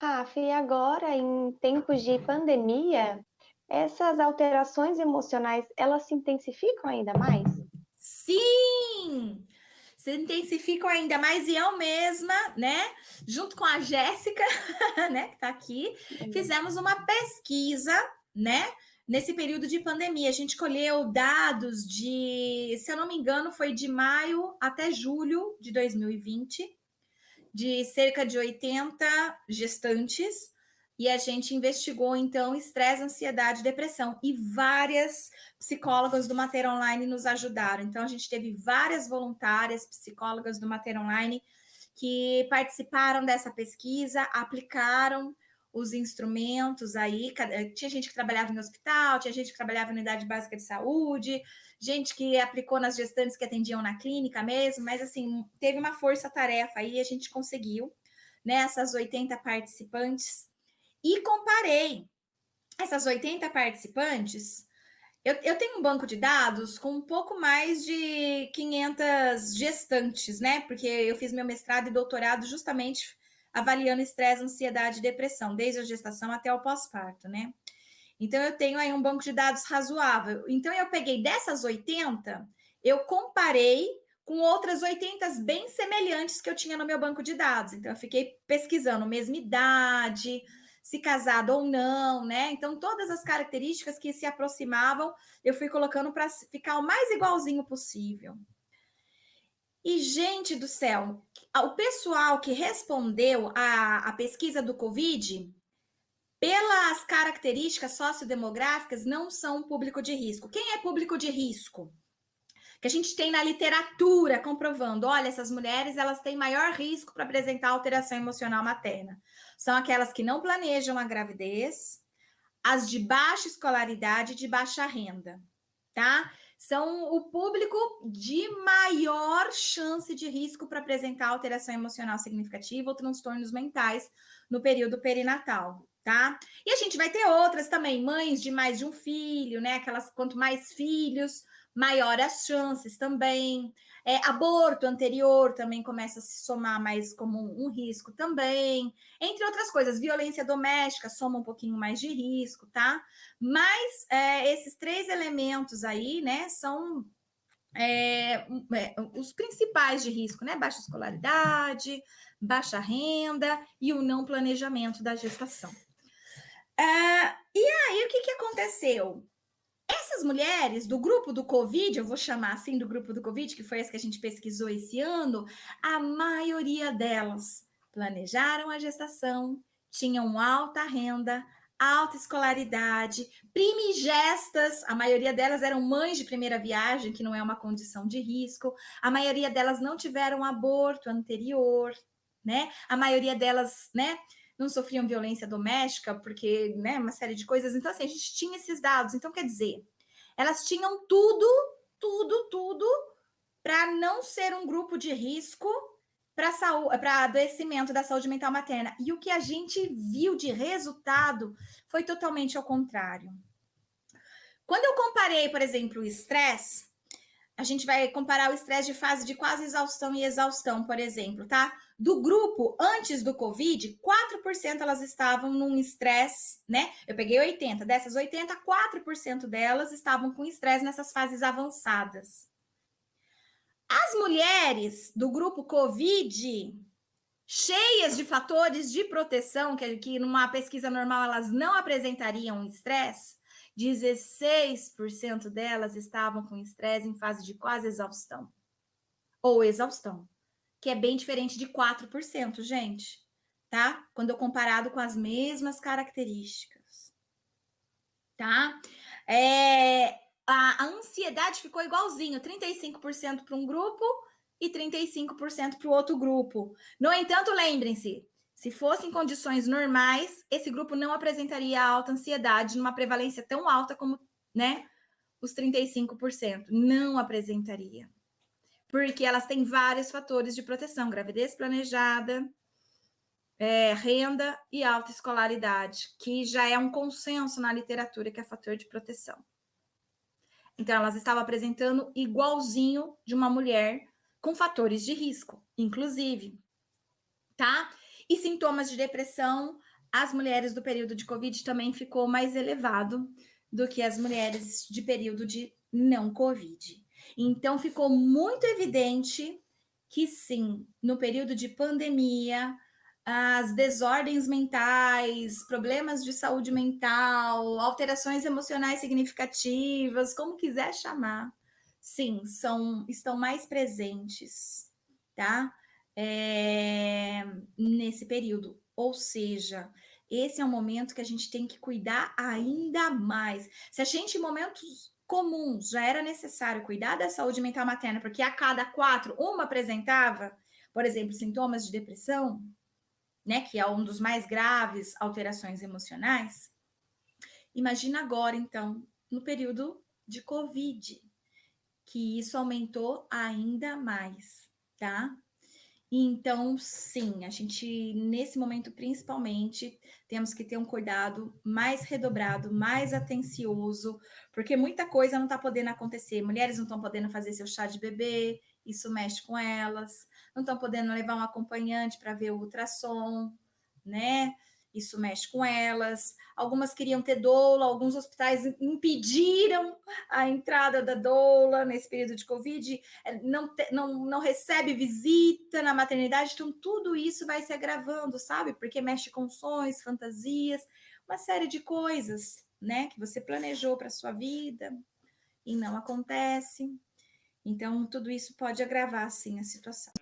Rafa, e agora, em tempos de pandemia, essas alterações emocionais, elas se intensificam ainda mais? Sim! Se intensificam ainda mais e eu mesma, né, junto com a Jéssica, né, que tá aqui, fizemos uma pesquisa, né, nesse período de pandemia. A gente colheu dados de, se eu não me engano, foi de maio até julho de 2020, de cerca de 80 gestantes, e a gente investigou, então, estresse, ansiedade, depressão, e várias psicólogas do Mater Online nos ajudaram. Então, a gente teve várias voluntárias, psicólogas do Mater Online, que participaram dessa pesquisa, aplicaram os instrumentos aí. Tinha gente que trabalhava em hospital, tinha gente que trabalhava na unidade básica de saúde, gente que aplicou nas gestantes que atendiam na clínica mesmo, mas assim, teve uma força-tarefa aí, a gente conseguiu, né, essas 80 participantes, e comparei essas 80 participantes. Eu tenho um banco de dados com um pouco mais de 500 gestantes, né? Porque eu fiz meu mestrado e doutorado justamente avaliando estresse, ansiedade e depressão, desde a gestação até o pós-parto, né? Então eu tenho aí um banco de dados razoável. Então eu peguei dessas 80, eu comparei com outras 80 bem semelhantes que eu tinha no meu banco de dados. Então eu fiquei pesquisando mesma idade, se casado ou não, né? Então todas as características que se aproximavam, eu fui colocando para ficar o mais igualzinho possível. E, gente do céu, o pessoal que respondeu a pesquisa do Covid, pelas características sociodemográficas, não são público de risco. Quem é público de risco? Que a gente tem na literatura comprovando, olha, essas mulheres elas têm maior risco para apresentar alteração emocional materna. São aquelas que não planejam a gravidez, as de baixa escolaridade e de baixa renda, tá? São o público de maior chance de risco para apresentar alteração emocional significativa ou transtornos mentais no período perinatal, tá? E a gente vai ter outras também, mães de mais de um filho, né? Aquelas, quanto mais filhos, maior as chances também. Aborto anterior também começa a se somar mais como um risco também. Entre outras coisas, violência doméstica soma um pouquinho mais de risco, tá? Mas esses três elementos aí, né, são os principais de risco, né? Baixa escolaridade, baixa renda e o não planejamento da gestação. E aí, o que aconteceu? Essas mulheres do grupo do Covid, eu vou chamar assim do grupo do Covid, que foi essa que a gente pesquisou esse ano, a maioria delas planejaram a gestação, tinham alta renda, alta escolaridade, primigestas, a maioria delas eram mães de primeira viagem, que não é uma condição de risco, a maioria delas não tiveram aborto anterior, né? A maioria delas, né, não sofriam violência doméstica, porque, né, uma série de coisas. Então, assim, a gente tinha esses dados. Então, quer dizer, elas tinham tudo para não ser um grupo de risco para adoecimento da saúde mental materna. E o que a gente viu de resultado foi totalmente ao contrário. Quando eu comparei, por exemplo, o estresse, a gente vai comparar o estresse de fase de quase exaustão e exaustão, por exemplo, tá? Do grupo antes do Covid, 4% elas estavam num estresse, né? Eu peguei 80, dessas 80, 4% delas estavam com estresse nessas fases avançadas. As mulheres do grupo Covid, cheias de fatores de proteção, que numa pesquisa normal elas não apresentariam estresse, 16% delas estavam com estresse em fase de quase exaustão. Ou exaustão, que é bem diferente de 4%, gente, tá? Quando eu comparado com as mesmas características, tá? A ansiedade ficou igualzinho, 35% para um grupo e 35% para o outro grupo. No entanto, lembrem-se, se fossem condições normais, esse grupo não apresentaria alta ansiedade numa prevalência tão alta como, né, os 35%. Não apresentaria. Porque elas têm vários fatores de proteção: gravidez planejada, renda e alta escolaridade, que já é um consenso na literatura que é fator de proteção. Então, elas estavam apresentando igualzinho de uma mulher com fatores de risco, inclusive, tá? E sintomas de depressão as mulheres do período de Covid também ficou mais elevado do que as mulheres de período de não Covid. Então, ficou muito evidente que sim, no período de pandemia, as desordens mentais, problemas de saúde mental, alterações emocionais significativas, como quiser chamar, sim, estão mais presentes, tá? Nesse período. Ou seja, esse é um momento que a gente tem que cuidar ainda mais. Se a gente, em momentos comuns, já era necessário cuidar da saúde mental materna, porque a cada 4, uma apresentava, por exemplo, sintomas de depressão, né, que é um dos mais graves alterações emocionais, imagina agora, então, no período de Covid, que isso aumentou ainda mais, tá? Então, sim, a gente, nesse momento, principalmente, temos que ter um cuidado mais redobrado, mais atencioso, porque muita coisa não está podendo acontecer. Mulheres não estão podendo fazer seu chá de bebê, isso mexe com elas, não estão podendo levar um acompanhante para ver o ultrassom, né? Isso mexe com elas. Algumas queriam ter doula, alguns hospitais impediram a entrada da doula nesse período de Covid, não recebe visita na maternidade, então tudo isso vai se agravando, sabe? Porque mexe com sonhos, fantasias, uma série de coisas, né? Que você planejou para sua vida e não acontece. Então, tudo isso pode agravar, sim, a situação.